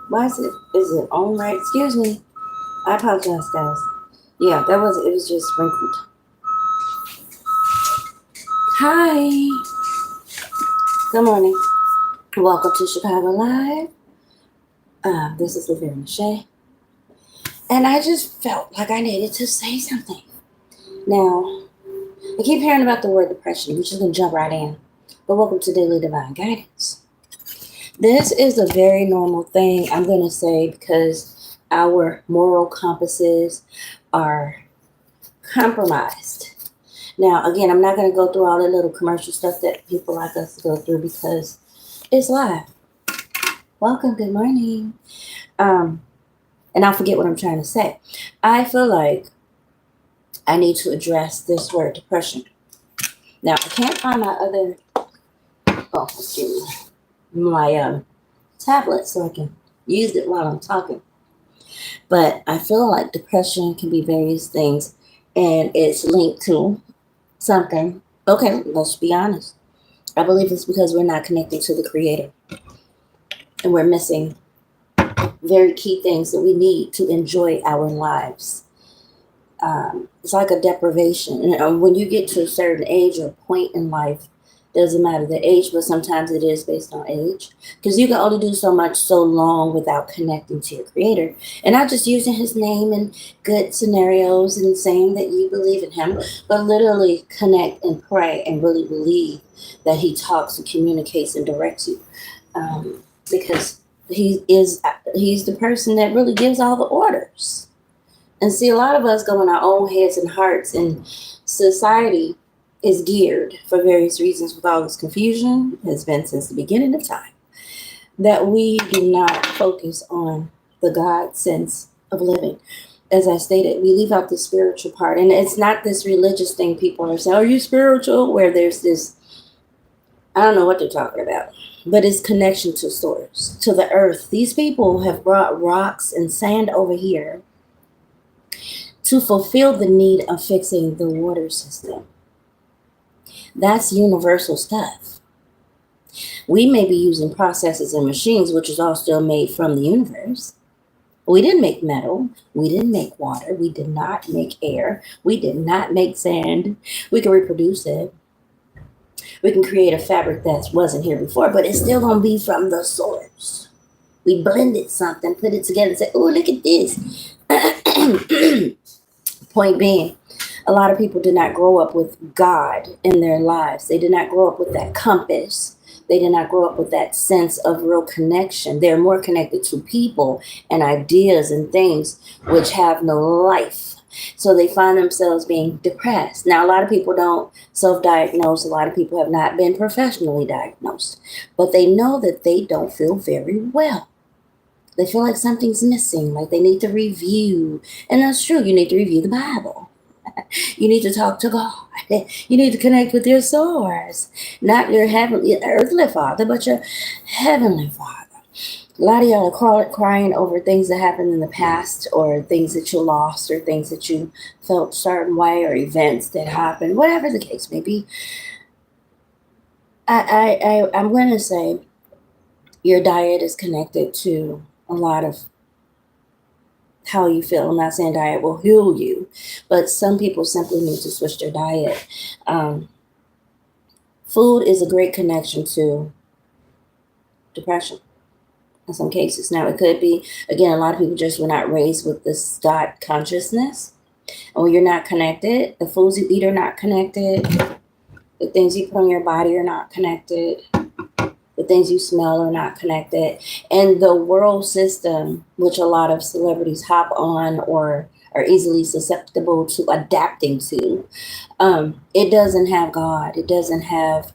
Why is it on right? Excuse me. I apologize, guys. Yeah, it was just sprinkled. Hi. Good morning. Welcome to Chicago Live. This is Laverne Miche. And I just felt like I needed to say something. Now, I keep hearing about the word depression. We're just going to jump right in. But welcome to Daily Divine Guidance. This is a very normal thing, I'm going to say, because our moral compasses are compromised. Now, again, I'm not going to go through all the little commercial stuff that people like us go through because it's live. Welcome, good morning. And I'll forget what I'm trying to say. I feel like I need to address this word depression. Now, I can't find my other, excuse me, my tablet so I can use it while I'm talking. But I feel like depression can be various things and it's linked to something. Okay, let's be honest. I believe it's because we're not connected to the Creator and we're missing very key things that we need to enjoy our lives. It's like a deprivation. And when you get to a certain age or point in life, doesn't matter the age, but sometimes it is based on age. Because you can only do so much so long without connecting to your Creator. And not just using His name in good scenarios and saying that you believe in Him, but literally connect and pray and really believe that He talks and communicates and directs you. Because he's the person that really gives all the orders. And see, a lot of us go in our own heads and hearts, and society is geared for various reasons with all this confusion, has been since the beginning of time, that we do not focus on the God sense of living. As I stated, we leave out the spiritual part. And it's not this religious thing people are saying, are you spiritual? Where there's this, I don't know what they're talking about, but it's connection to source, to the earth. These people have brought rocks and sand over here to fulfill the need of fixing the water system. That's universal stuff. We may be using processes and machines, which is all still made from the universe. We didn't make metal. We didn't make water. We did not make air. We did not make sand. We can reproduce it. We can create a fabric that wasn't here before, but it's still going to be from the source. We blended something, put it together, and say, oh, look at this. Point being, a lot of people did not grow up with God in their lives. They did not grow up with that compass. They did not grow up with that sense of real connection. They're more connected to people and ideas and things which have no life. So they find themselves being depressed. Now, a lot of people don't self-diagnose. A lot of people have not been professionally diagnosed. But they know that they don't feel very well. They feel like something's missing, like they need to review. And that's true. You need to review the Bible. You need to talk to God. You need to connect with your source. Not your heavenly, earthly father, but your heavenly father. A lot of y'all are crying over things that happened in the past or things that you lost or things that you felt certain way or events that happened, whatever the case may be. I'm going to say your diet is connected to a lot of how you feel. I'm not saying diet will heal you, but some people simply need to switch their diet. Food is a great connection to depression in some cases. Now, it could be, again, a lot of people just were not raised with this God consciousness. And when you're not connected, the foods you eat are not connected, the things you put on your body are not connected, the things you smell are not connected. And the world system, which a lot of celebrities hop on or are easily susceptible to adapting to, it doesn't have God. It doesn't have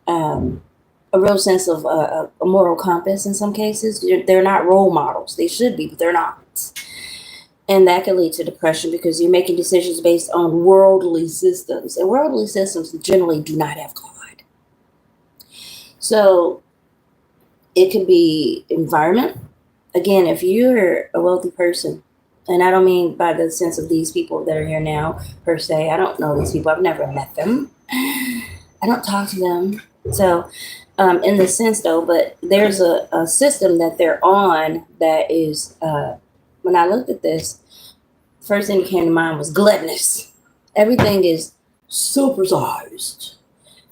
a real sense of a moral compass in some cases. They're not role models. They should be, but they're not. And that can lead to depression because you're making decisions based on worldly systems. And worldly systems generally do not have God. So it could be environment. Again, if you're a wealthy person, and I don't mean by the sense of these people that are here now per se. I don't know these people. I've never met them. I don't talk to them. So in the sense though, but there's a system that they're on that is, when I looked at this, first thing that came to mind was gluttonous. Everything is supersized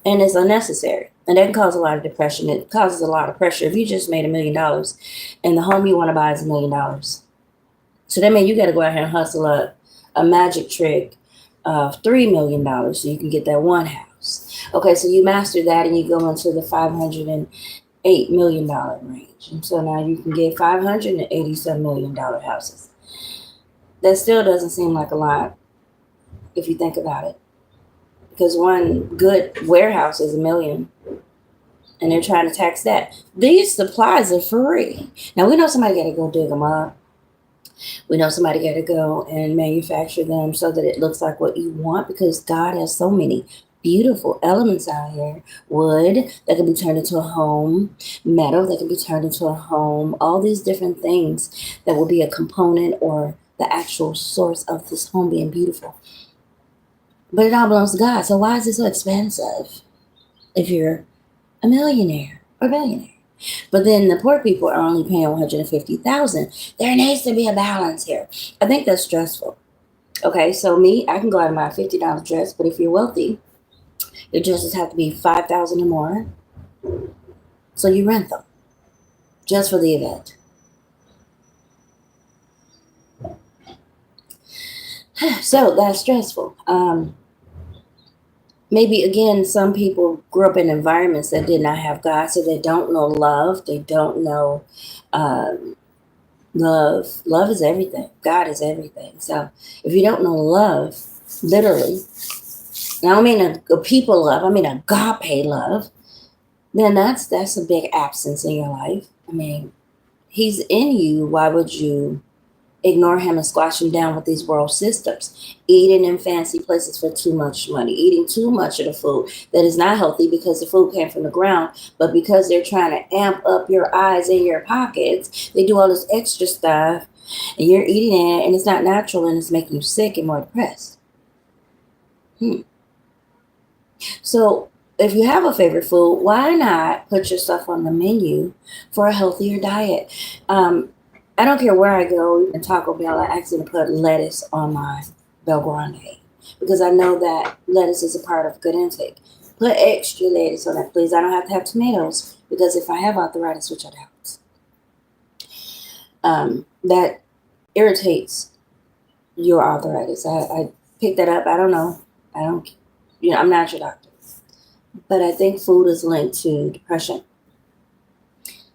and it's unnecessary. And that can cause a lot of depression. It causes a lot of pressure. If you just made $1 million and the home you want to buy is $1 million, so that means you got to go out here and hustle up a magic trick of $3 million so you can get that one house. Okay, so you master that and you go into the $508 million range. And so now you can get $587 million houses. That still doesn't seem like a lot if you think about it. Because one good warehouse is $1 million. And they're trying to tax that. These supplies are free. Now we know somebody got to go dig them up. We know somebody got to go and manufacture them so that it looks like what you want, because God has so many beautiful elements out here. Wood that can be turned into a home, metal that can be turned into a home, all these different things that will be a component or the actual source of this home being beautiful. But it all belongs to God. So why is it so expensive if you're a millionaire or billionaire? But then the poor people are only paying $150,000. There needs to be a balance here. I think that's stressful. Okay, so me, I can go out and buy a $50 dress, but if you're wealthy, your dresses have to be $5,000 or more. So you rent them just for the event. So that's stressful. Maybe again, some people grew up in environments that did not have God, so they don't know love. They don't know love. Love is everything. God is everything. So if you don't know love, literally, I don't mean a people love, I mean agape love, then that's a big absence in your life. I mean, he's in you. Why would you ignore him and squash him down with these world systems? Eating in fancy places for too much money, eating too much of the food that is not healthy because the food came from the ground, but because they're trying to amp up your eyes and your pockets, they do all this extra stuff and you're eating it and it's not natural and it's making you sick and more depressed. So if you have a favorite food, why not put your stuff on the menu for a healthier diet? I don't care where I go, even Taco Bell, I actually put lettuce on my Bel Grande because I know that lettuce is a part of good intake. Put extra lettuce on it, please. I don't have to have tomatoes because if I have arthritis, which I doubt, that irritates your arthritis. I picked that up. I don't know. I'm not your doctor. But I think food is linked to depression.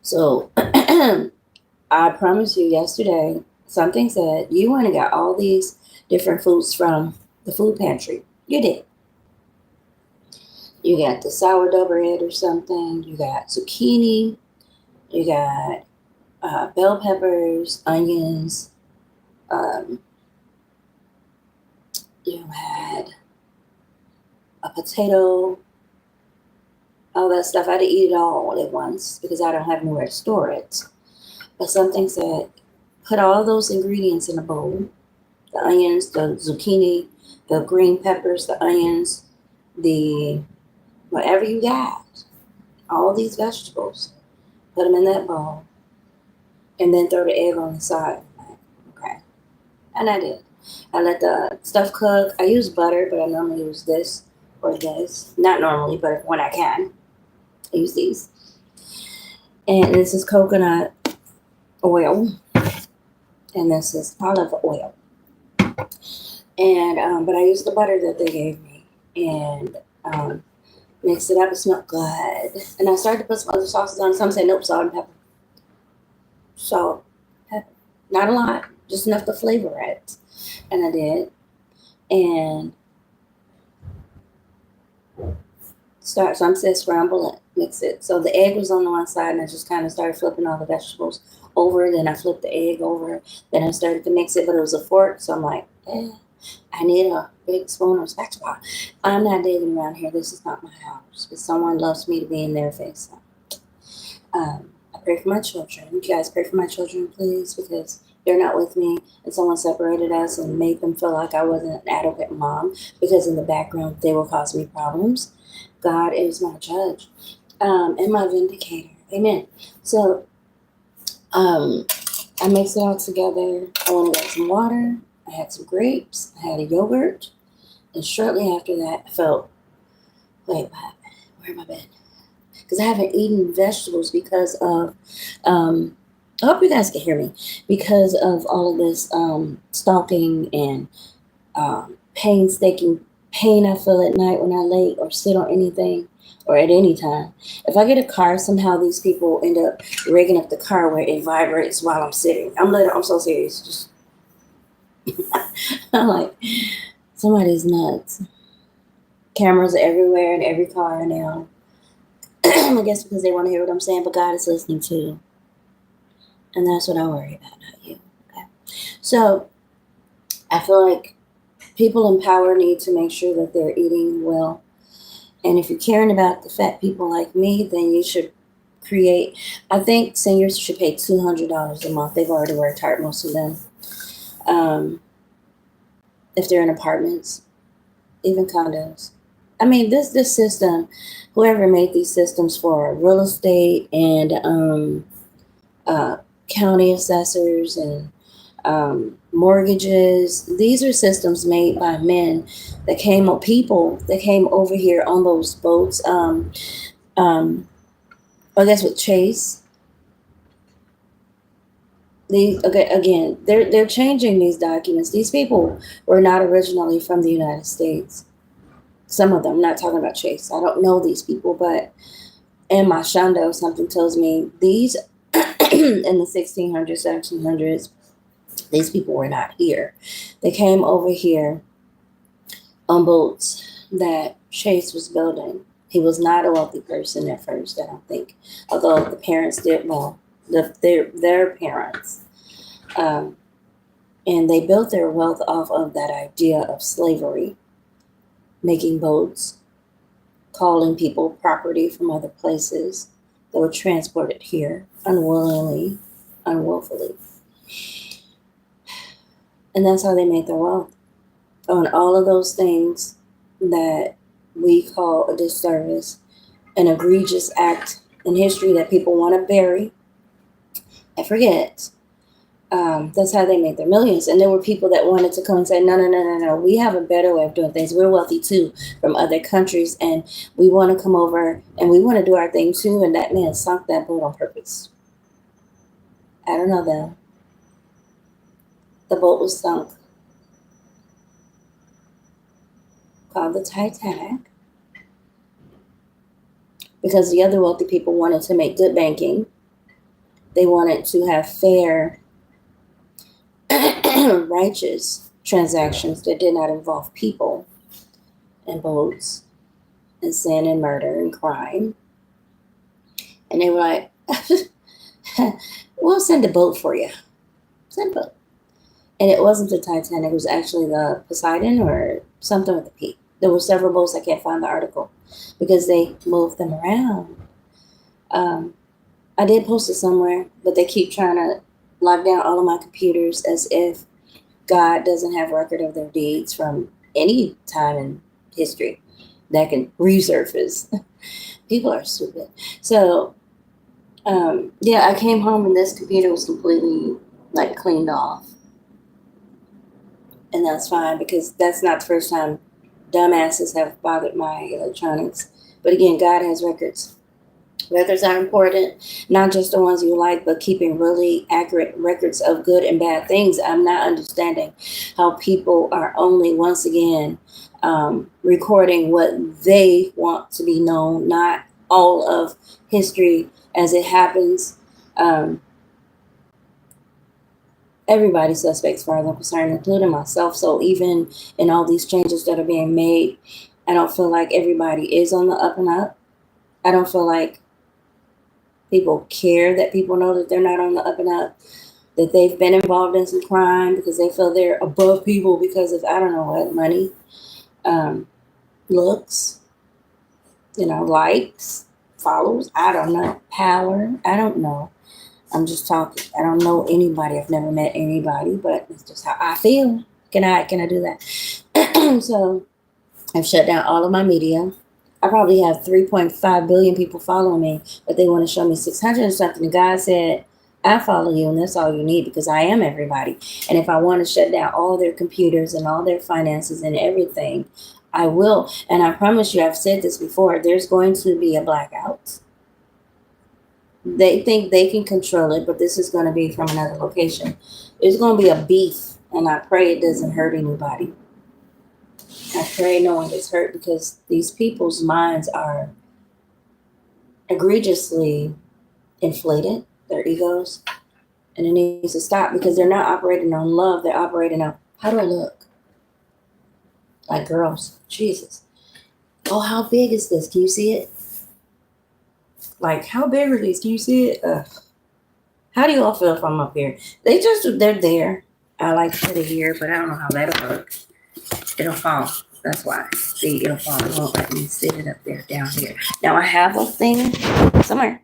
So I promised you yesterday, something said you went and got all these different foods from the food pantry. You did. You got the sourdough bread or something. You got zucchini. You got bell peppers, onions. You had a potato, all that stuff. I didn't eat it all at once because I don't have nowhere to store it. But something said, put all those ingredients in a bowl. The onions, the zucchini, the green peppers, the onions, the whatever you got. All these vegetables. Put them in that bowl. And then throw the egg on the side. Okay. And I did. I let the stuff cook. I use butter, but I normally use this or this. Not normally, but when I can, I use these. And this is coconut oil. And this is olive oil. And but I used the butter that they gave me. And mixed it up. It smelled good. And I started to put some other sauces on. Some say, nope, salt and pepper. Salt, pepper. Not a lot. Just enough to flavor it. And I did. And some said scramble it, mix it. So the egg was on the one side, and I just kind of started flipping all the vegetables over. Then I flipped the egg over. Then I started to mix it, but it was a fork. So I'm like, I need a big spoon or spatula. I'm not digging around here. This is not my house. But someone loves me to be in their face. I pray for my children. You guys pray for my children, please, because they're not with me, and someone separated us and made them feel like I wasn't an adequate mom because in the background they will cause me problems. God is my judge. and my vindicator. Amen. So I mixed it all together. I went and got some water. I had some grapes. I had a yogurt. And shortly after that, I felt, wait, what happened? Where am I been? Because I haven't eaten vegetables because of, I hope you guys can hear me, because of all of this stalking and painstaking pain I feel at night when I lay or sit on anything or at any time. If I get a car, somehow these people end up rigging up the car where it vibrates while I'm sitting. I'm so serious. Just I'm like, somebody's nuts. Cameras are everywhere in every car now. I guess because they want to hear what I'm saying, but God is listening too. And that's what I worry about, not you. Okay. So I feel like people in power need to make sure that they're eating well. And if you're caring about the fat people like me, then you should create. I think seniors should pay $200 a month. They've already worked hard, most of them. If they're in apartments, even condos. I mean, this system, whoever made these systems for real estate and county assessors and mortgages, these are systems made by men that people that came over here on those boats. I guess with Chase. They're changing these documents. These people were not originally from the United States. Some of them, I'm not talking about Chase. I don't know these people, but in my shondo, something tells me these in the 1600s, 1700s, these people were not here. They came over here on boats that Chase was building. He was not a wealthy person at first, I don't think, although the parents did well. Their parents, and they built their wealth off of that idea of slavery, making boats, calling people property from other places that were transported here unwillingly, unwillfully. And that's how they made their wealth. On all of those things that we call a disservice, an egregious act in history that people want to bury and forget. That's how they made their millions. And there were people that wanted to come and say, no, we have a better way of doing things. We're wealthy too from other countries, and we want to come over and we want to do our thing too. And that man sunk that boat on purpose. I don't know them. The boat was sunk, called the Titanic, because the other wealthy people wanted to make good banking. They wanted to have fair, righteous transactions that did not involve people and boats and sin and murder and crime. And they were like, we'll send a boat for you. Send a boat. And it wasn't the Titanic. It was actually the Poseidon or something with a P. There were several boats. I can't find the article because they moved them around. I did post it somewhere, but they keep trying to lock down all of my computers as if God doesn't have record of their deeds from any time in history that can resurface. People are stupid. So, I came home and this computer was completely cleaned off. And that's fine because that's not the first time dumbasses have bothered my electronics. But again, God has records. Records are important, not just the ones you like, but keeping really accurate records of good and bad things. I'm not understanding how people are only, once again, recording what they want to be known, not all of history as it happens. Everybody's suspect as far as I'm concerned, including myself. So even in all these changes that are being made, I don't feel like everybody is on the up and up. I don't feel like people care that people know that they're not on the up and up, that they've been involved in some crime because they feel they're above people because of, I don't know what, money, looks, likes, follows, I don't know, power, I don't know. I'm just talking. I don't know anybody. I've never met anybody, but it's just how I feel. Can I do that? So I've shut down all of my media. I probably have 3.5 billion people following me, but they want to show me 600 and something. And God said, I follow you, and that's all you need because I am everybody. And if I want to shut down all their computers and all their finances and everything, I will. And I promise you, I've said this before, there's going to be a blackout. They think they can control it, but this is going to be from another location. There's going to be a beef, and I pray it doesn't hurt anybody. I pray no one gets hurt because these people's minds are egregiously inflated, their egos, and it needs to stop because they're not operating on love. They're operating on how do I look? Like girls, Jesus. Oh, how big is this? Can you see it? Like, how big are these? Can you see it? Ugh. How do you all feel if I'm up here? They're there. I like to put it here, but I don't know how that'll work. It'll fall. That's why. See, it'll fall. It won't let me sit it up there down here. Now I have a thing somewhere,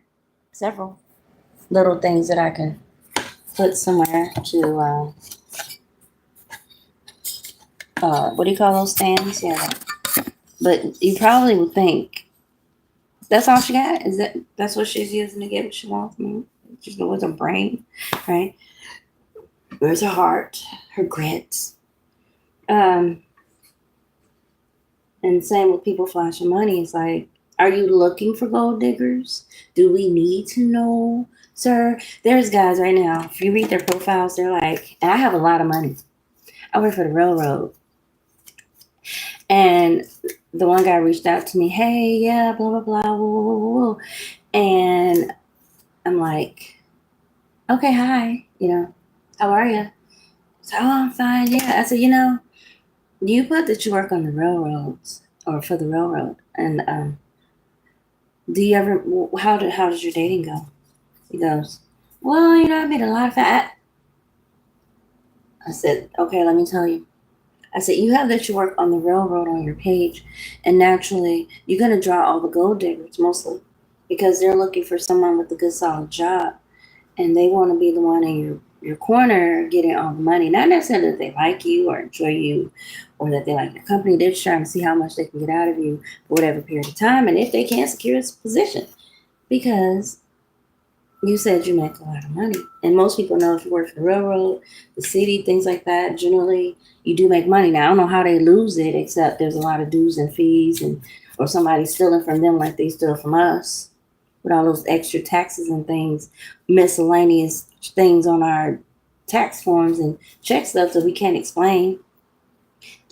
several little things that I can put somewhere to, what do you call those stands? Yeah. But you probably would think that's all she got. That's what she's using to get what she wants? She's going with her brain, right? Where's her heart? Her grits. And same with people flashing money. It's like, are you looking for gold diggers? Do we need to know, sir? There's guys right now. If you read their profiles, they're like, and I have a lot of money. I work for the railroad. And the one guy reached out to me, hey, yeah, blah, blah, blah, whoa, whoa, whoa, whoa. And I'm like, okay, hi, how are you? So, oh, I'm fine, yeah. I said, you put that you work on the railroads or for the railroad. And do you ever, how does your dating go? He goes, well, I made a lot of fat. I said, okay, let me tell you. I said, you have that you work on the railroad on your page, and naturally, you're going to draw all the gold diggers mostly because they're looking for someone with a good, solid job, and they want to be the one in your corner getting all the money. Not necessarily that they like you or enjoy you or that they like your company. They're just trying to see how much they can get out of you for whatever period of time, and if they can secure this position because you said you make a lot of money. And most people know if you work for the railroad, the city, things like that, generally you do make money. Now, I don't know how they lose it, except there's a lot of dues and fees or somebody stealing from them like they steal from us with all those extra taxes and things, miscellaneous things on our tax forms and check stuff that we can't explain.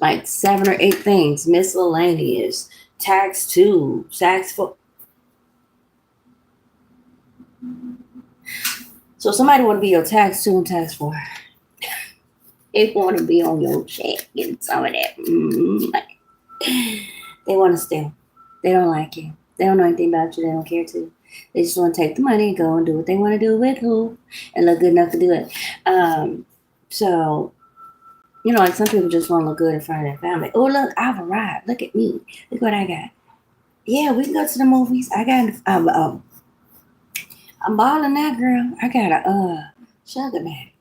Like 7 or 8 things, miscellaneous, tax 2, tax 4. So somebody want to be your tax 2 and tax 4. They want to be on your check, getting some of that money. They want to steal. They don't like you. They don't know anything about you. They don't care to. They just want to take the money and go and do what they want to do with who and look good enough to do it. So, like some people just want to look good in front of their family. Oh, look, I've arrived. Look at me. Look what I got. Yeah, we can go to the movies. I got, I'm balling that girl. I got a sugar daddy.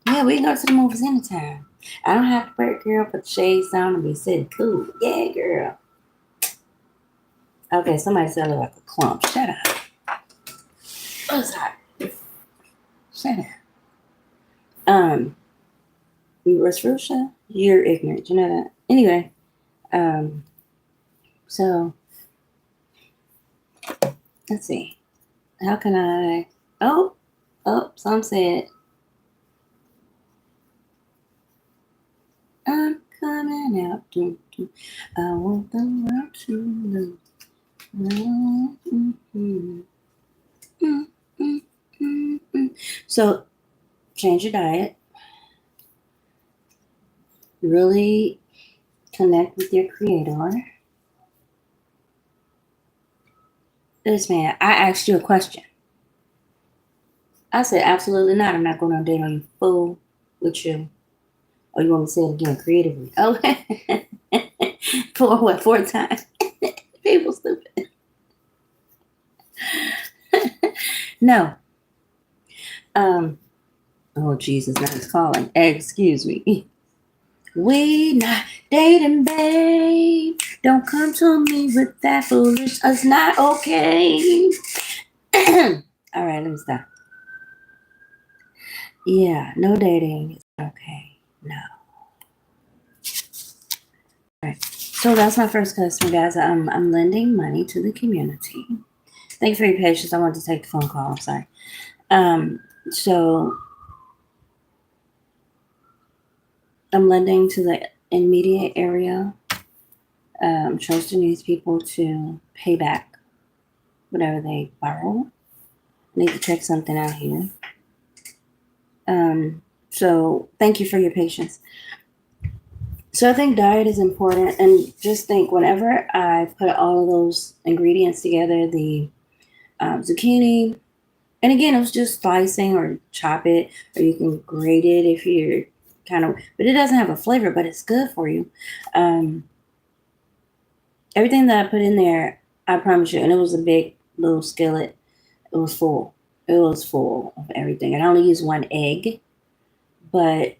Yeah, we can go to the movies anytime. I don't have to work, girl, put the shades on and be sitting cool. Yeah, girl. Okay, somebody said it like a clump. Shut up. Oh, sorry. Shut up. Where's Rusha? You're ignorant. You know that. Anyway, so let's see. How can I? Oh, some said I'm coming out. I want the world to know. So, change your diet. Really connect with your creator. This man, I asked you a question. I said, absolutely not. I'm not going on a date on you, fool, with you. Oh, you want me to say it again creatively? Oh, for what? 4 times? People stupid. No. Oh, Jesus, now he's calling. Excuse me. We not dating, babe. Don't come to me with that foolish. It's not okay. All right, let me stop. Yeah, no dating. It's okay. No. All right. So that's my first customer, guys. I'm lending money to the community. Thank you for your patience. I wanted to take the phone call. I'm sorry. So I'm lending to the immediate area. Trusting these people to pay back whatever they borrow. I need to check something out here. So thank you for your patience. So I think diet is important, and just think whenever I put all of those ingredients together, the zucchini, and again, it was just slicing or chop it, or you can grate it if you're kind of, but it doesn't have a flavor, but it's good for you. Um, Everything that I put in there, I promise you, and it was a big little skillet. It was full. It was full of everything. And I only used one egg, but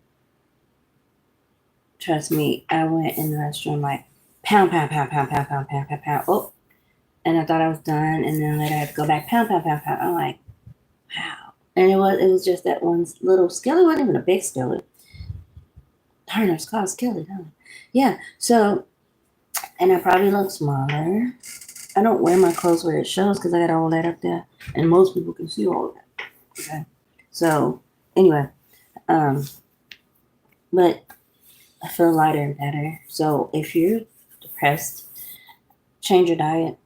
trust me, I went in the restroom like pound, pound, pound, pound, pound, pound, pound, pound, pound. Oh, and I thought I was done, and then later I had to go back pound, pound, pound, pound. I'm like, wow. And it was just that one little skillet. It wasn't even a big skillet. Darn, it's called skillet, huh? Yeah. So, and I probably look smaller. I don't wear my clothes where it shows because I got all that up there, and most people can see all of that. Okay. So anyway, um, but I feel lighter and better. So if you're depressed, change your diet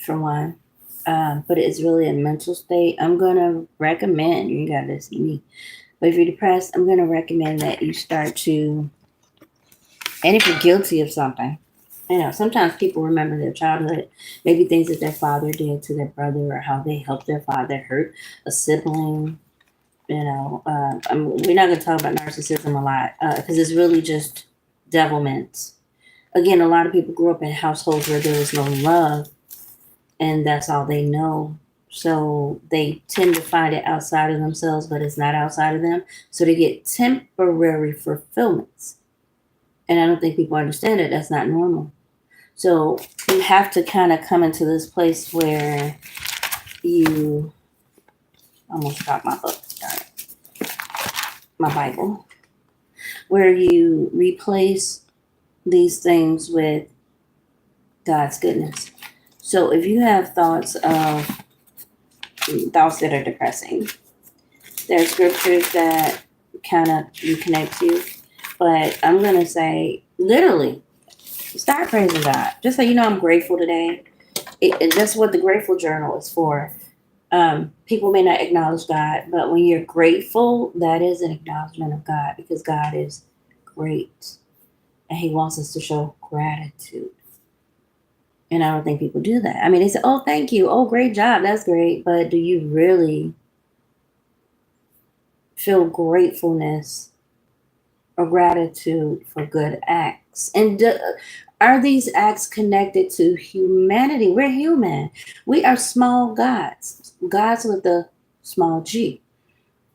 for one. But it's really a mental state. I'm gonna recommend you gotta see me. But if you're depressed, I'm gonna recommend that you start to, and if you're guilty of something, sometimes people remember their childhood, maybe things that their father did to their brother or how they helped their father hurt a sibling. We're not going to talk about narcissism a lot because it's really just devilment. Again, a lot of people grew up in households where there was no love, and that's all they know. So they tend to find it outside of themselves, but it's not outside of them. So they get temporary fulfillments. And I don't think people understand it. That's not normal. So you have to kind of come into this place where you almost got my book, my Bible, where you replace these things with God's goodness. So if you have thoughts that are depressing, there are scriptures that kind of you connect to, but I'm gonna say literally start praising God. Just so you know, I'm grateful today. That's what the grateful journal is for. People may not acknowledge God, but when you're grateful, that is an acknowledgement of God because God is great and He wants us to show gratitude. And I don't think people do that. I mean, they say, oh, thank you. Oh, great job. That's great. But do you really feel gratefulness or gratitude for good acts? And are these acts connected to humanity? We're human. We are small gods, gods with a small g.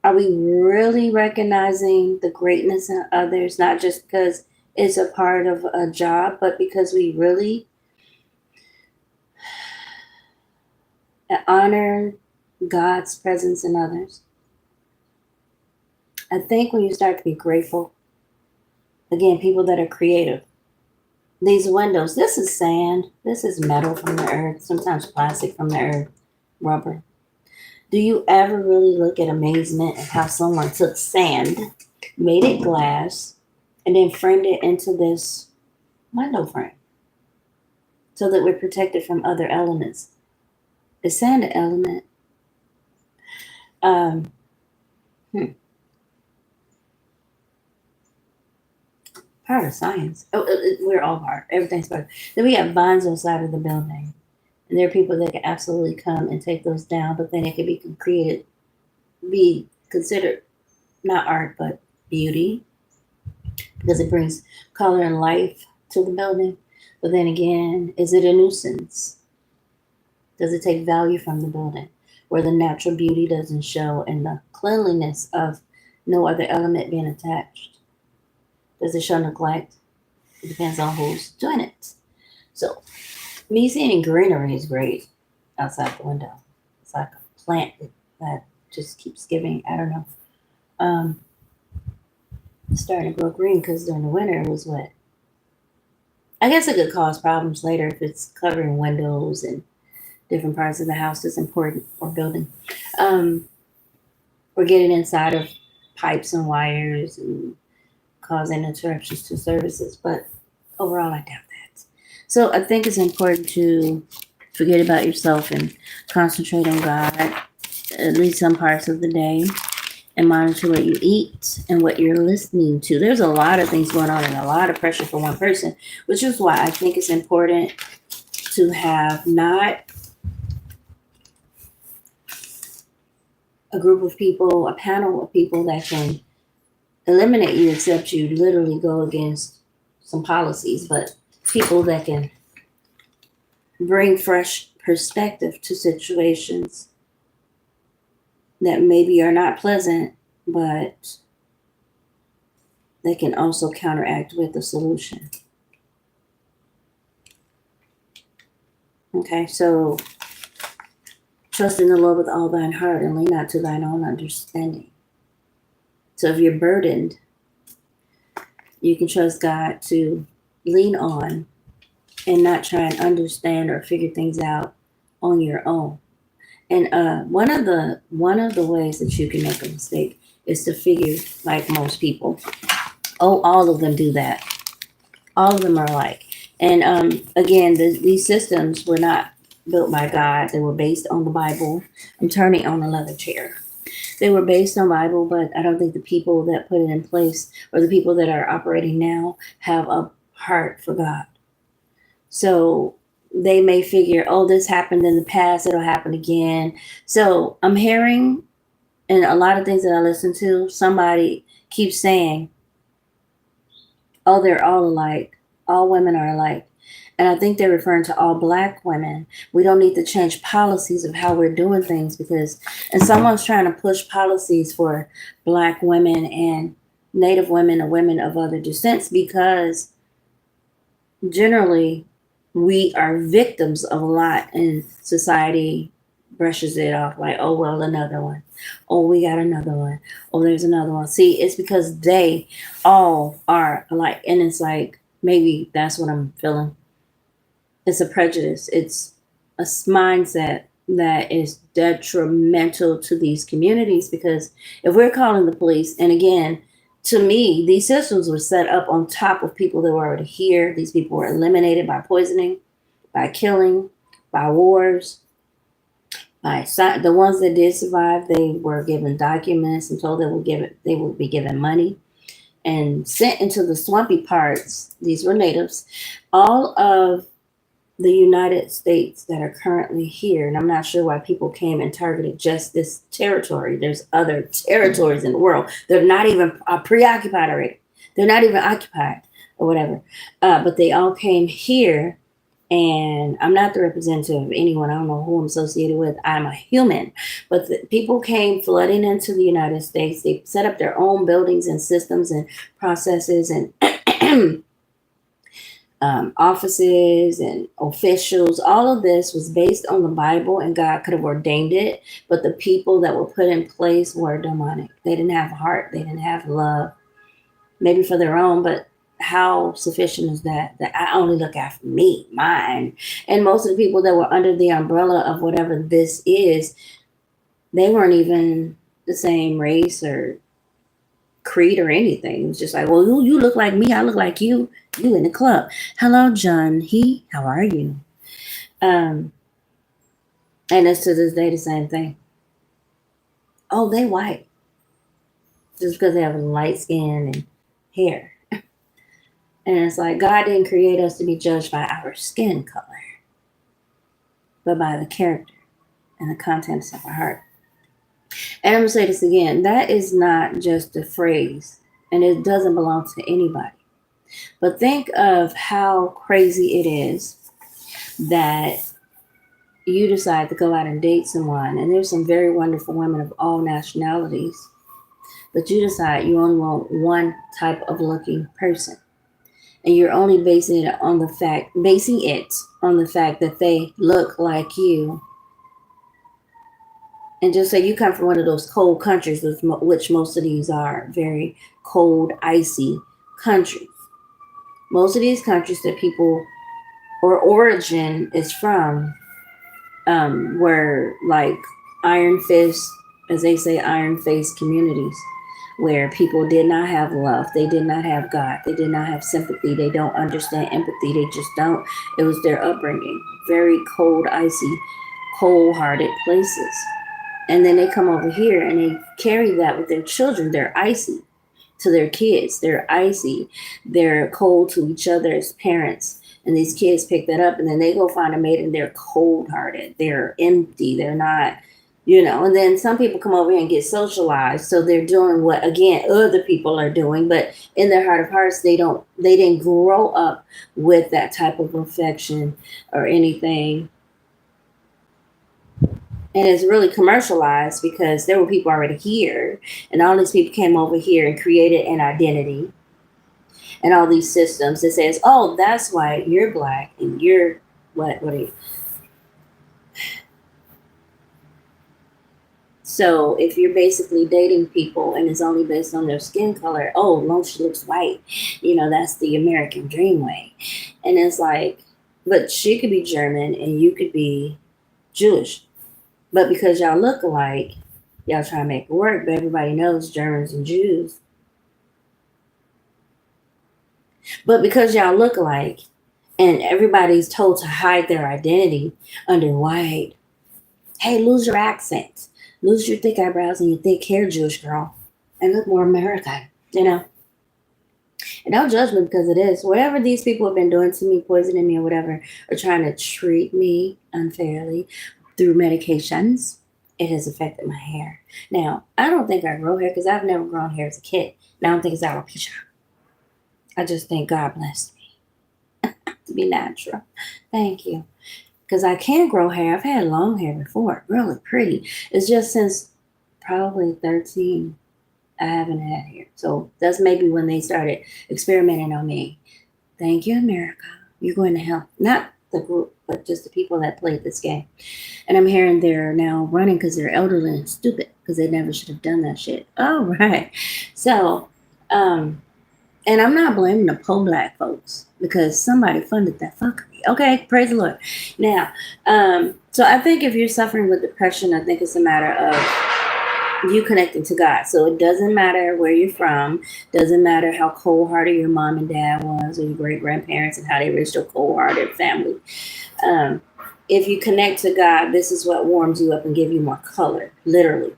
Are we really recognizing the greatness in others, not just because it's a part of a job, but because we really honor God's presence in others? I think when you start to be grateful, again, people that are creative, these windows, this is sand, this is metal from the earth, sometimes plastic from the earth, rubber. Do you ever really look at amazement at how someone took sand, made it glass, and then framed it into this window frame so that we're protected from other elements? Is sand an element? Um, hmm. Part of science. Oh, we're all part. Everything's part. Then we got vines on the side of the building. And there are people that can absolutely come and take those down, but then it can be considered not art, but beauty because it brings color and life to the building. But then again, is it a nuisance? Does it take value from the building where the natural beauty doesn't show and the cleanliness of no other element being attached? Does it show neglect? It depends on who's doing it. So me seeing greenery is great outside the window. It's like a plant that just keeps giving. I don't know. Um, it's starting to grow green because during the winter it was wet. I guess it could cause problems later if it's covering windows and different parts of the house that's important or building. Um, or getting inside of pipes and wires and causing interruptions to services. But overall, I doubt that. So I think it's important to forget about yourself and concentrate on God at least some parts of the day and monitor what you eat and what you're listening to. There's a lot of things going on and a lot of pressure for one person, which is why I think it's important to have not a group of people, a panel of people that can eliminate you, except you literally go against some policies, but people that can bring fresh perspective to situations that maybe are not pleasant, but they can also counteract with a solution. Okay, so trust in the Lord with all thine heart and lean not to thine own understanding. So if you're burdened, you can trust God to lean on and not try and understand or figure things out on your own. And one of the ways that you can make a mistake is to figure like most people. Oh, all of them do that. All of them are alike. And again, these systems were not built by God. They were based on the Bible. I'm turning on a leather chair. They were based on Bible, but I don't think the people that put it in place or the people that are operating now have a heart for God. So they may figure, oh, this happened in the past, it'll happen again. So I'm hearing, and a lot of things that I listen to, somebody keeps saying, oh, they're all alike. All women are alike. And I think they're referring to all Black women. We don't need to change policies of how we're doing things because, and someone's trying to push policies for Black women and Native women or women of other descents because generally we are victims of a lot and society brushes it off like, oh, well, another one. Oh, we got another one. Oh, there's another one. See, it's because they all are alike. And it's like, maybe that's what I'm feeling. It's a prejudice. It's a mindset that is detrimental to these communities because if we're calling the police, and again, to me, these systems were set up on top of people that were already here. These people were eliminated by poisoning, by killing, by wars. By the ones that did survive, they were given documents and told they would be given money and sent into the swampy parts. These were natives. All of the United States that are currently here, and I'm not sure why people came and targeted just this territory. There's other territories in the world. They're not even preoccupied already. They're not even occupied or whatever. But they all came here, and I'm not the representative of anyone. I don't know who I'm associated with. I'm a human. But the people came flooding into the United States. They set up their own buildings and systems and processes and offices and officials. All of this was based on the Bible, and God could have ordained it, but the people that were put in place were demonic. They didn't have heart. They didn't have love, maybe for their own, but how sufficient is that? That I only look after me, mine. And most of the people that were under the umbrella of whatever this is, they weren't even the same race or creed or anything. It was just like, well, you look like me, I look like you in the club. Hello, John. How are you? And it's to this day the same thing. Oh, they white. Just because they have light skin and hair. And it's like God didn't create us to be judged by our skin color, but by the character and the contents of our heart. And I'm going to say this again. That is not just a phrase, and it doesn't belong to anybody. But think of how crazy it is that you decide to go out and date someone, and there's some very wonderful women of all nationalities, but you decide you only want one type of looking person, and you're only basing it on the fact that they look like you. And just say you come from one of those cold countries, which most of these are very cold, icy countries. Most of these countries that people or origin is from were like iron fist, as they say, iron faced communities where people did not have love. They did not have God. They did not have sympathy. They don't understand empathy. They just don't. It was their upbringing. Very cold, icy, cold hearted places. And then they come over here and they carry that with their children. They're icy to their kids. They're icy. They're cold to each other as parents. And these kids pick that up and then they go find a mate and they're cold hearted. They're empty. They're not, and then some people come over here and get socialized. So they're doing what, again, other people are doing. But in their heart of hearts, they didn't grow up with that type of affection or anything. And it's really commercialized because there were people already here, and all these people came over here and created an identity and all these systems that says, oh, that's why you're black and you're what are you? So if you're basically dating people and it's only based on their skin color, oh, long she looks white, that's the American dream way. And it's like, but she could be German and you could be Jewish. But because y'all look alike, y'all try to make it work, but everybody knows Germans and Jews. But because y'all look alike and everybody's told to hide their identity under white, hey, lose your accent, lose your thick eyebrows and your thick hair, Jewish girl, and look more American, And don't judge me because it is. Whatever these people have been doing to me, poisoning me or whatever, or trying to treat me unfairly through medications, it has affected my hair. Now, I don't think I grow hair because I've never grown hair as a kid. And I don't think it's alopecia. I just think God blessed me to be natural. Thank you. Because I can grow hair. I've had long hair before, really pretty. It's just since probably 13, I haven't had hair. So that's maybe when they started experimenting on me. Thank you, America. You're going to help. Not the group, but just the people that played this game. And I'm hearing they're now running because they're elderly and stupid because they never should have done that shit. All right. So, and I'm not blaming the poor black folks because somebody funded that fuckery. Okay, praise the Lord. Now, so I think if you're suffering with depression, I think it's a matter of you connecting to God. So it doesn't matter where you're from, doesn't matter how cold-hearted your mom and dad was or your great-grandparents and how they raised your cold-hearted family. If you connect to God, this is what warms you up and give you more color, literally.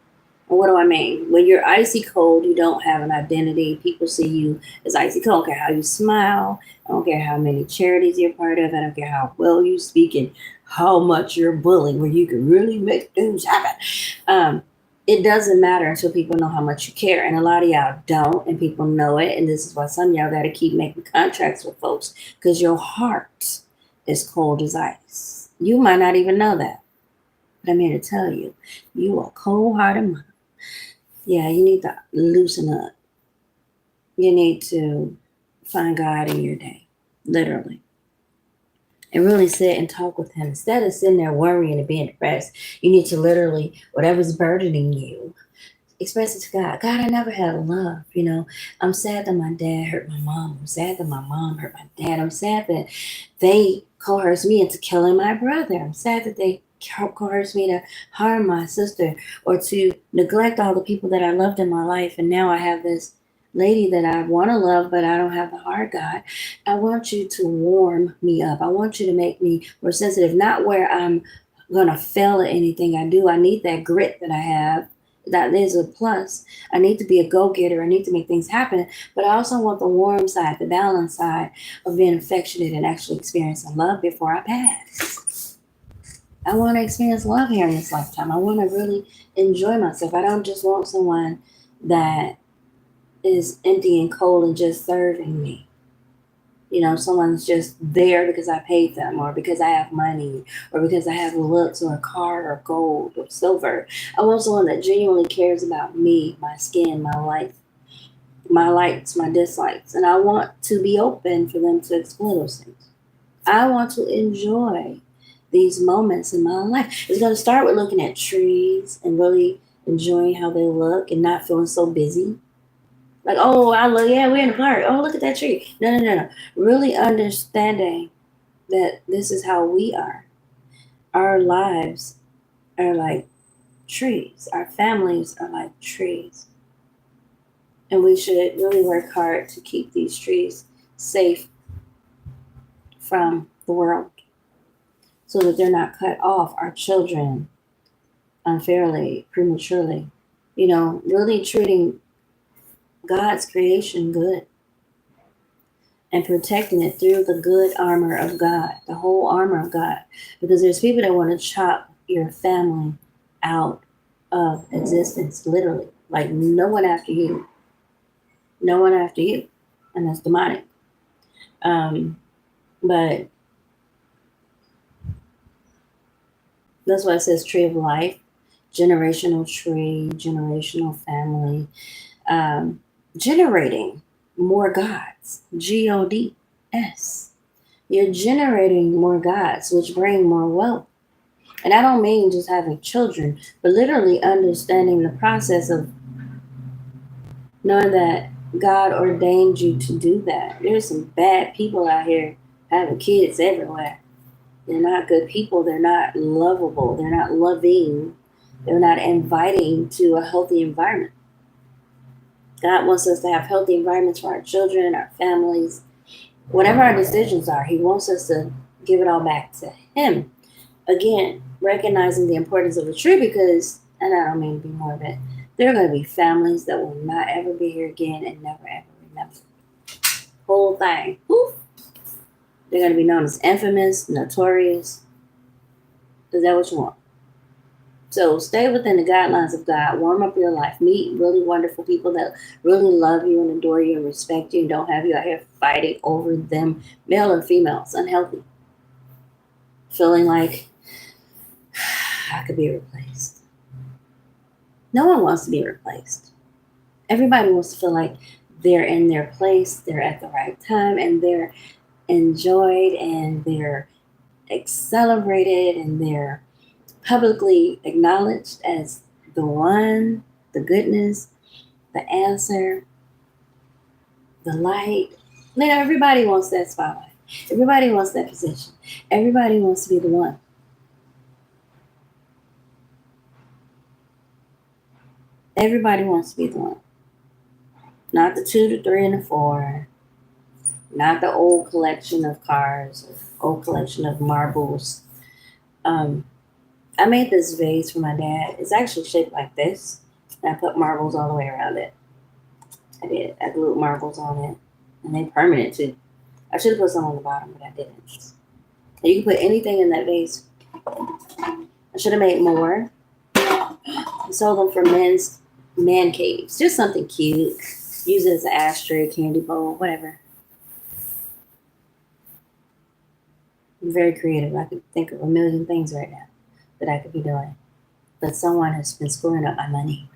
And what do I mean? When you're icy cold, you don't have an identity. People see you as icy cold. I don't care how you smile. I don't care how many charities you're part of. I don't care how well you speak and how much you're bullying, where you can really make things happen. It doesn't matter until people know how much you care. And a lot of y'all don't, and people know it. And this is why some of y'all got to keep making contracts with folks because your heart is cold as ice. You might not even know that. But I'm here to tell you, you are cold-hearted mother. Yeah, you need to loosen up. You need to find God in your day, literally. And really sit and talk with him. Instead of sitting there worrying and being depressed, you need to literally, whatever's burdening you, express it to God. God, I never had love, I'm sad that my dad hurt my mom. I'm sad that my mom hurt my dad. I'm sad that they coerced me into killing my brother. I'm sad that they coerced me to harm my sister or to neglect all the people that I loved in my life. And now I have this lady that I want to love, but I don't have the heart, God. I want you to warm me up. I want you to make me more sensitive, not where I'm going to fail at anything I do. I need that grit that I have. That is a plus. I need to be a go-getter. I need to make things happen. But I also want the warm side, the balanced side of being affectionate and actually experiencing love before I pass. I want to experience love here in this lifetime. I want to really enjoy myself. I don't just want someone that is empty and cold and just serving me. Someone's just there because I paid them, or because I have money, or because I have looks, or a car, or gold, or silver. I want someone that genuinely cares about me, my skin, my life, my likes, my dislikes. And I want to be open for them to explore those things. I want to enjoy these moments in my life. It's going to start with looking at trees and really enjoying how they look and not feeling so busy. Like, oh, I look, yeah, we're in the park. Oh, look at that tree. No, no, no, no. Really understanding that this is how we are. Our lives are like trees, our families are like trees. And we should really work hard to keep these trees safe from the world so that they're not cut off, our children, unfairly, prematurely. Really treating God's creation good and protecting it through the good armor of God, the whole armor of God. Because there's people that want to chop your family out of existence, literally. Like, no one after you. No one after you. And that's demonic. But that's why it says tree of life, generational tree, generational family, generating more gods, GODS. You're generating more gods, which bring more wealth. And I don't mean just having children, but literally understanding the process of knowing that God ordained you to do that. There's some bad people out here having kids everywhere. They're not good people. They're not lovable. They're not loving. They're not inviting to a healthy environment. God wants us to have healthy environments for our children, our families, whatever our decisions are. He wants us to give it all back to Him. Again, recognizing the importance of a tree because, and I don't mean to be morbid, there are going to be families that will not ever be here again and never ever remember. Whole thing. Poof. They're going to be known as infamous, notorious. Is that what you want? So stay within the guidelines of God. Warm up your life. Meet really wonderful people that really love you and adore you and respect you and don't have you out here fighting over them, male or female. It's unhealthy. Feeling like I could be replaced. No one wants to be replaced. Everybody wants to feel like they're in their place, they're at the right time, and they're enjoyed and they're celebrated and they're publicly acknowledged as the one, the goodness, the answer, the light. Everybody wants that spotlight. Everybody wants that position. Everybody wants to be the one. Everybody wants to be the one. Not the 2, the 3, and the 4. Not the old collection of cars, or old collection of marbles. I made this vase for my dad. It's actually shaped like this. And I put marbles all the way around it. I did. I glued marbles on it. And they permanent too. I should have put some on the bottom, but I didn't. And you can put anything in that vase. I should have made more. I sold them for men's man caves. Just something cute. Use it as an ashtray, candy bowl, whatever. I'm very creative. I could think of a million things right now that I could be doing. But someone has been screwing up my money.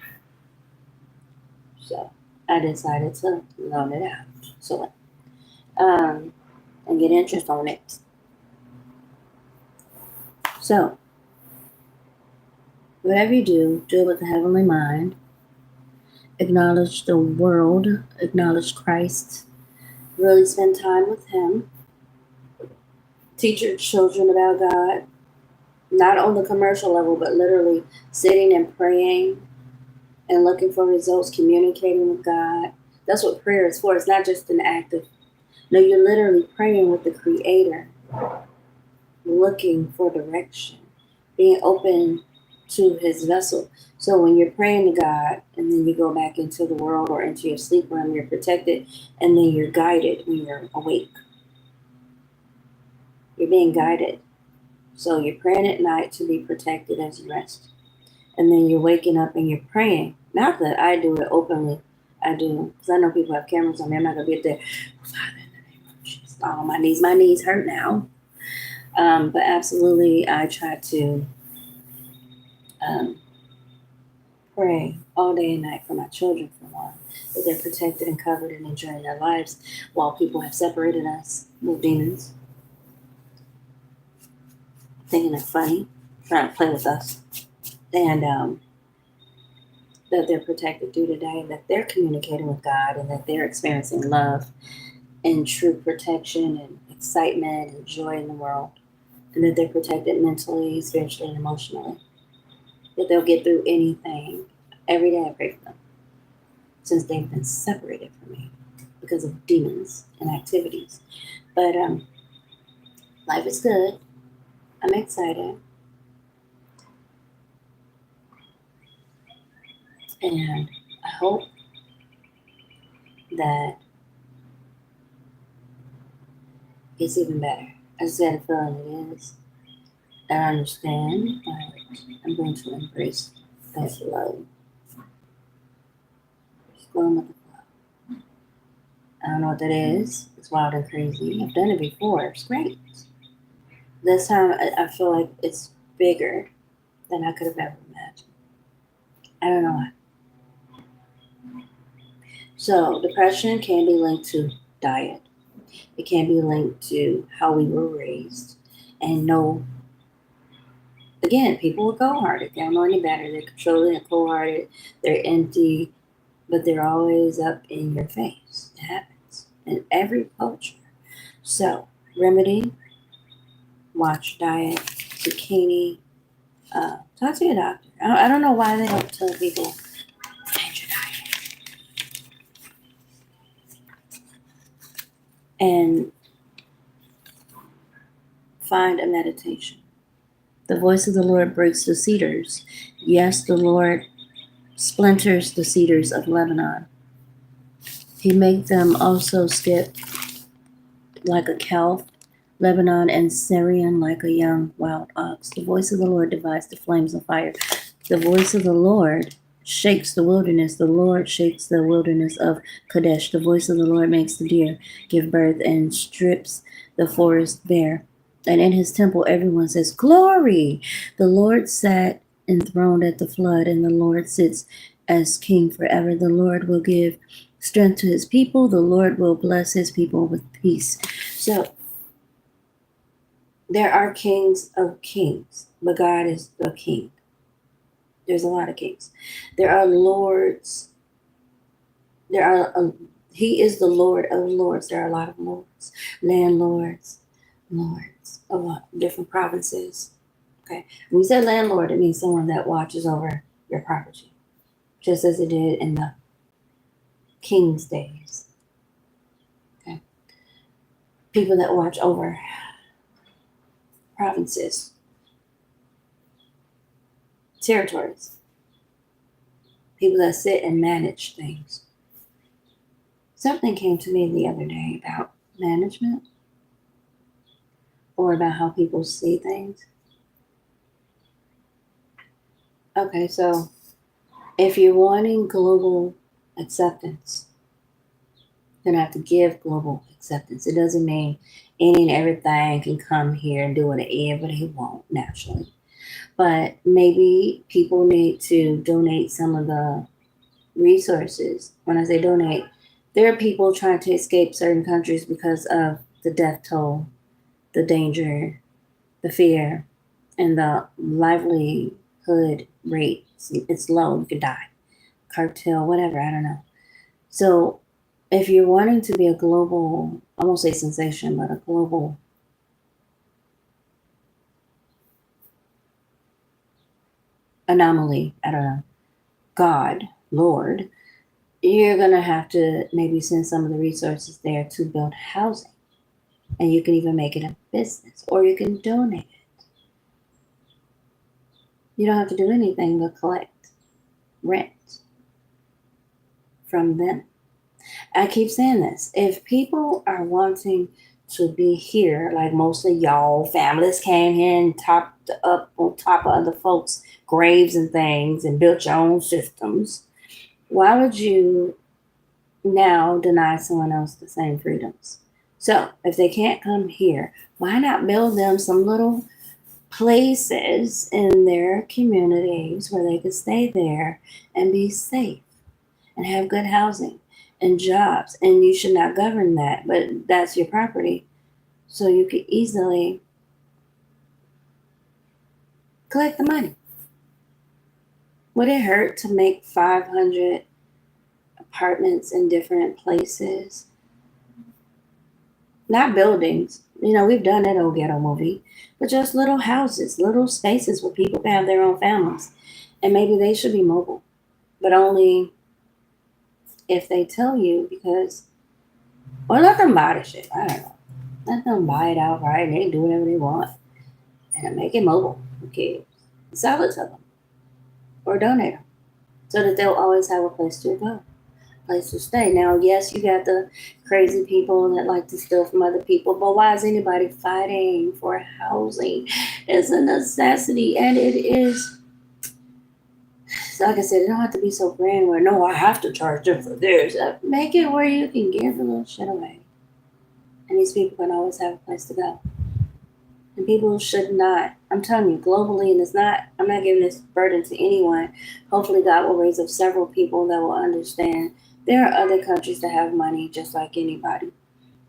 So I decided to loan it out. So and get interest on it. So whatever you do it with the heavenly mind. Acknowledge the world, acknowledge Christ, really spend time with Him. Teach your children about God, not on the commercial level, but literally sitting and praying and looking for results, communicating with God. That's what prayer is for. It's not just an act of, no, you're literally praying with the Creator, looking for direction, being open to His vessel. So when you're praying to God and then you go back into the world or into your sleep room, you're protected and then you're guided when you're awake. You're being guided. So you're praying at night to be protected as you rest. And then you're waking up and you're praying. Not that I do it openly. I do. Because I know people have cameras on me. I'm not going to be there. Father, in the name of Jesus. fall on my knees. My knees hurt now. But absolutely, I try to um, pray all day and night for my children, for one, that they're protected and covered and enjoying their lives while people have separated us with demons, thinking they're funny, trying to play with us. And that they're protected through today, that they're communicating with God, and that they're experiencing love and true protection and excitement and joy in the world, and that they're protected mentally, spiritually, and emotionally. That they'll get through anything. Every day I pray for them, since they've been separated from me because of demons and activities. But life is good. I'm excited. And I hope that it's even better. I just had a feeling it is. I understand, but I'm going to embrace that flow. Just going with the flow. I don't know what that is. It's wild and crazy. I've done it before. It's great. This time, I feel like it's bigger than I could have ever imagined. I don't know why. So, depression can be linked to diet. It can be linked to how we were raised. And no, again, people are cold hearted. They don't know any better. They're controlling, they're cold hearted, they're empty, but they're always up in your face. It happens in every culture. So, remedy, watch diet, zucchini, talk to your doctor. I don't know why they don't tell people change your diet. And find a meditation. The voice of the Lord breaks the cedars. Yes, the Lord splinters the cedars of Lebanon. He made them also skip like a calf, Lebanon and Syrian like a young wild ox. The voice of the Lord divides the flames of fire. The voice of the Lord shakes the wilderness. The Lord shakes the wilderness of Kadesh. The voice of the Lord makes the deer give birth and strips the forest bare. And in his temple, everyone says, Glory! The Lord sat enthroned at the flood, and the Lord sits as king forever. The Lord will give strength to his people. The Lord will bless his people with peace. So, there are kings of kings, but God is the king. There's a lot of kings. There are lords. He is the Lord of lords. There are a lot of lords, landlords, lords of different provinces. Okay. When you say landlord, it means someone that watches over your property, just as it did in the king's days. Okay. People that watch over provinces, territories, people that sit and manage things. Something came to me the other day about management or about how people see things. Okay, so if you're wanting global acceptance, you're going to have to give global acceptance. It doesn't mean any and everything can come here and do whatever they want naturally. But maybe people need to donate some of the resources. When I say donate, there are people trying to escape certain countries because of the death toll, the danger, the fear, and the livelihood rate. It's low. You could die. Cartel, whatever. I don't know. So if you're wanting to be a global, I won't say sensation, but a global anomaly, I don't know, God, Lord, you're going to have to maybe send some of the resources there to build housing. And you can even make it a business, or you can donate it. You don't have to do anything but collect rent from them. I keep saying this. If people are wanting to be here, like most of y'all families came here and topped up on top of other folks' graves and things and built your own systems, why would you now deny someone else the same freedoms? So if they can't come here, why not build them some little places in their communities where they could stay there and be safe and have good housing and jobs? And you should not govern that, but that's your property. So you could easily collect the money. Would it hurt to make 500 apartments in different places? Not buildings. We've done that old ghetto movie, but just little houses, little spaces where people can have their own families. And maybe they should be mobile, but only if they tell you, because, or let them buy the shit. I don't know. Let them buy it outright and they can do whatever they want and make it mobile. Who cares? Sell it to them or donate them so that they'll always have a place to go, place to stay. Now, yes, you got the crazy people that like to steal from other people, but why is anybody fighting for housing? It's a necessity, and it is. Like I said, it don't have to be so grand where no, I have to charge them for this. Make it where you can give a little shit away, and these people can always have a place to go. And people should not. I'm telling you, globally, and it's not. I'm not giving this burden to anyone. Hopefully, God will raise up several people that will understand. There are other countries that have money just like anybody.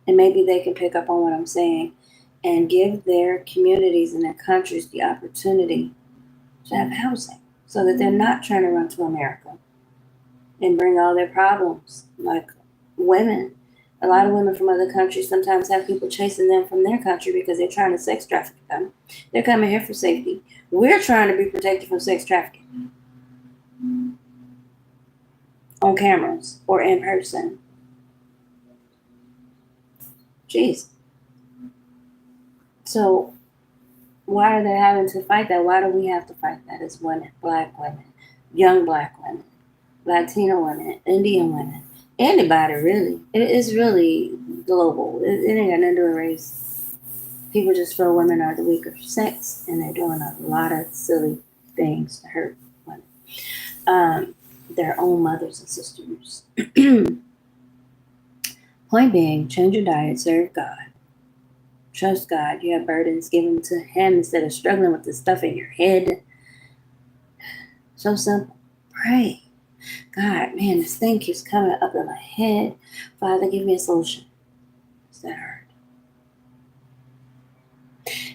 And maybe they can pick up on what I'm saying and give their communities and their countries the opportunity to have housing so that they're not trying to run to America and bring all their problems. Like women, a lot of women from other countries sometimes have people chasing them from their country because they're trying to sex traffic them. They're coming here for safety. We're trying to be protected from sex trafficking on cameras or in person. Jeez. So why are they having to fight that? Why do we have to fight that as women, black women, young black women, Latino women, Indian women, anybody really? It is really global. It ain't got nothing to do with race. People just feel women are the weaker sex, and they're doing a lot of silly things to hurt women, their own mothers and sisters. Point being, change your diet, serve God. Trust God. You have burdens, give them to Him instead of struggling with the stuff in your head. So simple. Pray. God, man, this thing keeps coming up in my head. Father, give me a solution. It's that hard.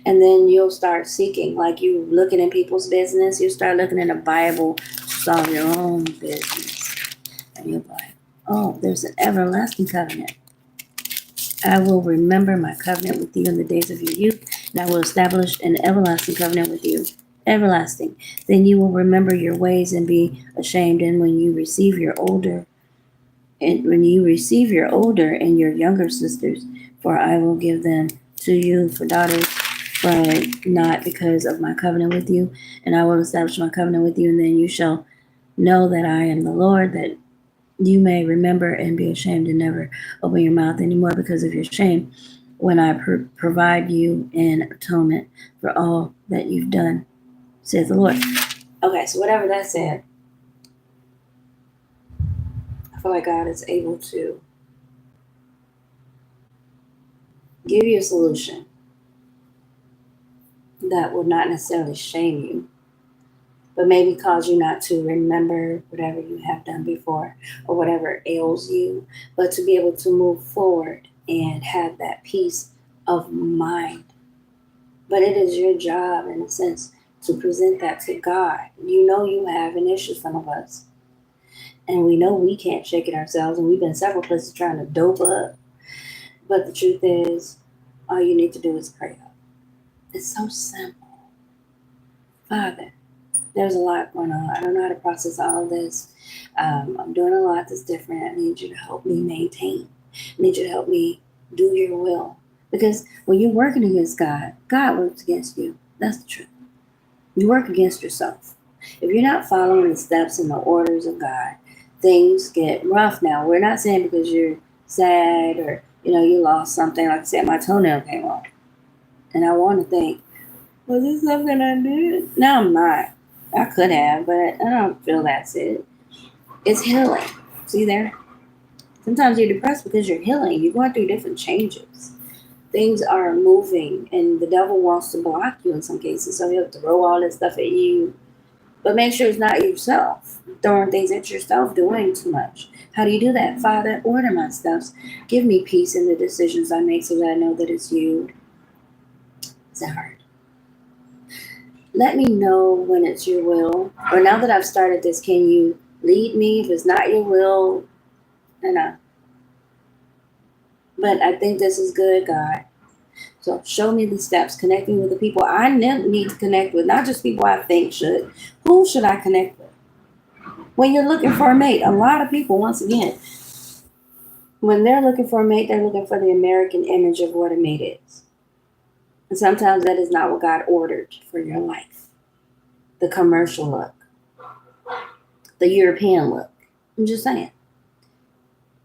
And then you'll start seeking, like you looking in people's business. You start looking in the Bible to solve your own business. And you'll be like, oh, there's an everlasting covenant. I will remember my covenant with you in the days of your youth, and I will establish an everlasting covenant with you. Everlasting. Then you will remember your ways and be ashamed. And when you receive your older, and your younger sisters, for I will give them to you for daughters, but not because of my covenant with you. And I will establish my covenant with you, and then you shall know that I am the Lord, that you may remember and be ashamed and never open your mouth anymore because of your shame when I provide you an atonement for all that you've done, says the Lord. Okay, so whatever that said, I feel like God is able to give you a solution that will not necessarily shame you, but maybe cause you not to remember whatever you have done before or whatever ails you, but to be able to move forward and have that peace of mind. But it is your job, in a sense, to present that to God. You have an issue, some of us, and we know we can't shake it ourselves, and we've been several places trying to dope up. But the truth is, all you need to do is pray up. It's so simple. Father, there's a lot going on. I don't know how to process all of this. I'm doing a lot that's different. I need you to help me maintain. I need you to help me do your will. Because when you're working against God, God works against you. That's the truth. You work against yourself. If you're not following the steps and the orders of God, things get rough. Now, we're not saying because you're sad or, you lost something. Like I said, my toenail came off. And I want to think, was this something I did? No, I'm not. I could have, but I don't feel that's it. It's healing. See there? It's Sometimes you're depressed because you're healing. You're going through different changes. Things are moving, and the devil wants to block you in some cases. So he'll throw all this stuff at you. But make sure it's not yourself. Throwing things at yourself, doing too much. How do you do that? Father, order my steps. Give me peace in the decisions I make so that I know that it's you. Is that hard? Let me know when it's your will. Or now that I've started this, can you lead me? If it's not your will, but I think this is good, God. So show me the steps, connecting with the people I need to connect with, not just people I think should. Who should I connect with? When you're looking for a mate, a lot of people, once again, when they're looking for a mate, they're looking for the American image of what a mate is. And sometimes that is not what God ordered for your life. The commercial look, the European look. I'm just saying.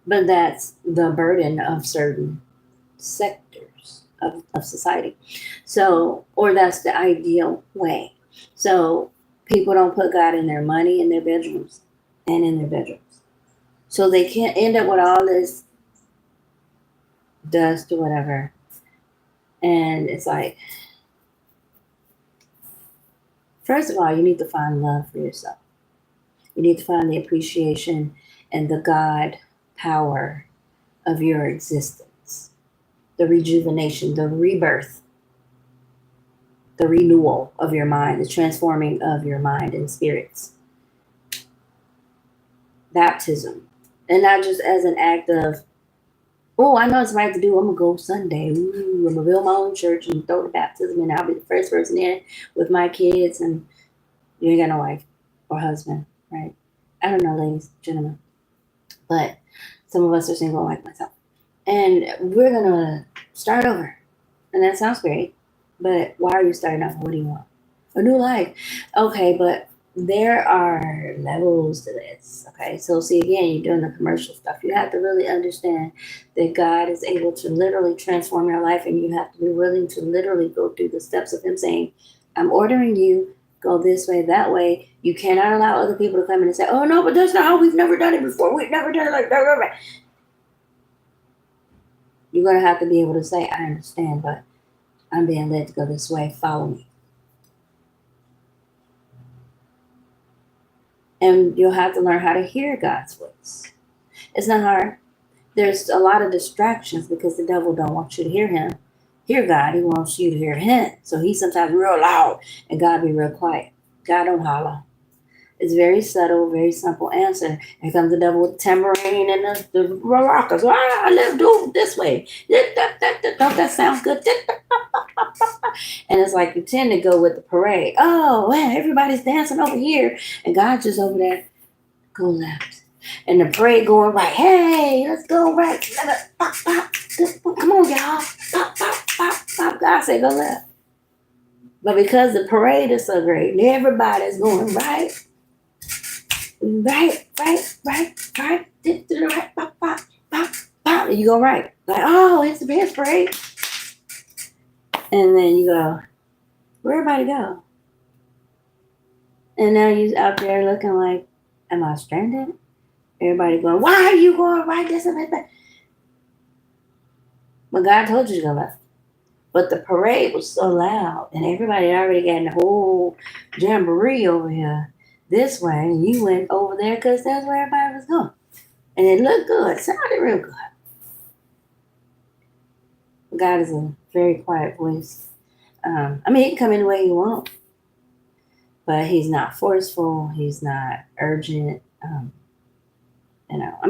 But that's the burden of certain sectors of society. So, or that's the ideal way. So people don't put God in their money, in their bedrooms, and in their bedrooms. So they can't end up with all this dust or whatever. And it's like, first of all, you need to find love for yourself. You need to find the appreciation and the God power of your existence, the rejuvenation, the rebirth, the renewal of your mind, the transforming of your mind and spirits. Baptism. And not just as an act of, oh, I know it's right to do. I'm going to go Sunday. Ooh, I'm going to build my own church and throw the baptism in. I'll be the first person in with my kids. And you ain't got no wife or husband, right? I don't know, ladies, gentlemen. But some of us are single like myself. And we're going to start over. And that sounds great. But why are you starting over? What do you want? A new life. Okay, but there are levels to this. Okay, so see, again, you're doing the commercial stuff. You have to really understand that God is able to literally transform your life, and you have to be willing to literally go through the steps of Him saying, I'm ordering you, go this way, that way. You cannot allow other people to come in and say, oh, no, but that's not how we've never done it before. We've never done it like that. You're going to have to be able to say, I understand, but I'm being led to go this way. Follow me. And you'll have to learn how to hear God's voice. It's not hard. There's a lot of distractions because the devil don't want you to hear him. Hear God. He wants you to hear him. So he's sometimes real loud and God be real quiet. God don't holler. It's very subtle, very simple answer. Here comes the devil with the tambourine and the maracas. Let's do it this way. Don't that sound good? And it's like you tend to go with the parade. Oh, man, everybody's dancing over here. And God's just over there. Go left. And the parade going right. Hey, let's go right. Pop, pop. Come on, y'all. Pop, pop, pop, pop. God said go left. But because the parade is so great and everybody's going right. Right. To the right. Pop, pop, pop, pop. And you go right. Like, oh, it's the best parade. And then you go, where everybody go? And now you're out there looking like, am I stranded? Everybody going, why are you going right this and that? But God told you to go left. But the parade was so loud and everybody already got the whole jamboree over here this way. And you went over there because that's where everybody was going. And it looked good. It sounded real good. God is a very quiet voice. He can come any way you want. But he's not forceful. He's not urgent.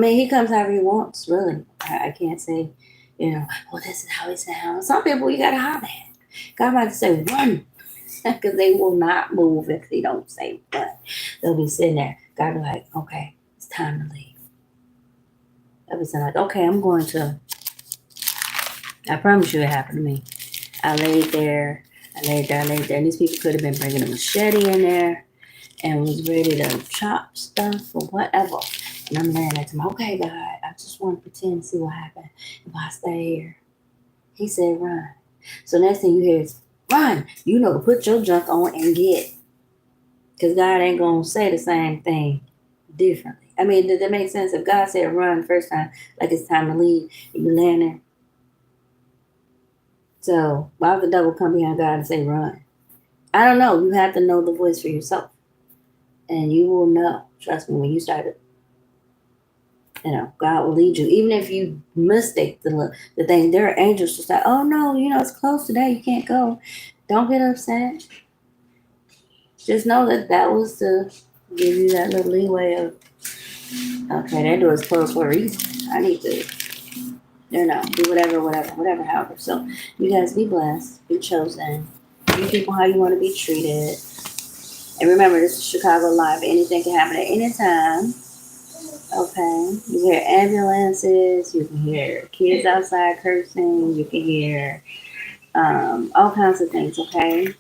He comes however he wants, really. I can't say, well, this is how he sounds. Some people you got to holler at. God might say run because they will not move if they don't say run. They'll be sitting there. God be like, okay, it's time to leave. They'll be saying like, okay, I'm going to. I promise you it happened to me. I laid there. And these people could have been bringing a machete in there and was ready to chop stuff or whatever. And I'm laying there to him, okay, God, I just want to pretend to see what happened if I stay here. He said, run. So next thing you hear is, run. Put your junk on and get. Because God ain't going to say the same thing differently. I mean, did that make sense? If God said run first time, like it's time to leave, and you land there. So why would the devil come behind God and say run? I don't know. You have to know the voice for yourself, and you will know. Trust me, when you start it, God will lead you. Even if you mistake the thing, there are angels just like, oh no, it's close today. You can't go. Don't get upset. Just know that that was to give you that little leeway of, okay, that door is closed for a reason. I need to, do whatever, however. So you guys be blessed, be chosen, treat people how you want to be treated. And remember, this is Chicago Live. Anything can happen at any time. Okay. You hear ambulances, you can hear kids outside cursing, you can hear all kinds of things, okay?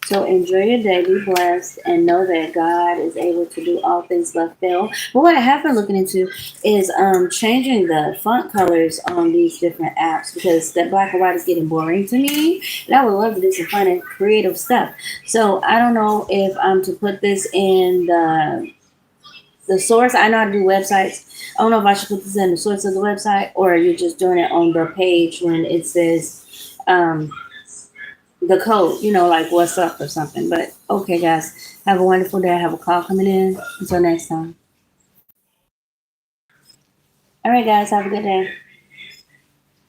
So enjoy your day, be blessed, and know that God is able to do all things but fail. But what I have been looking into is changing the font colors on these different apps because that black and white is getting boring to me. And I would love to do some fun and creative stuff. So I don't know if I'm to put this in the source. I know how to do websites. I don't know if I should put this in the source of the website or you're just doing it on the page when it says the code, like what's up or something. But okay, guys, have a wonderful day. I have a call coming in. Until next time. All right, guys, have a good day.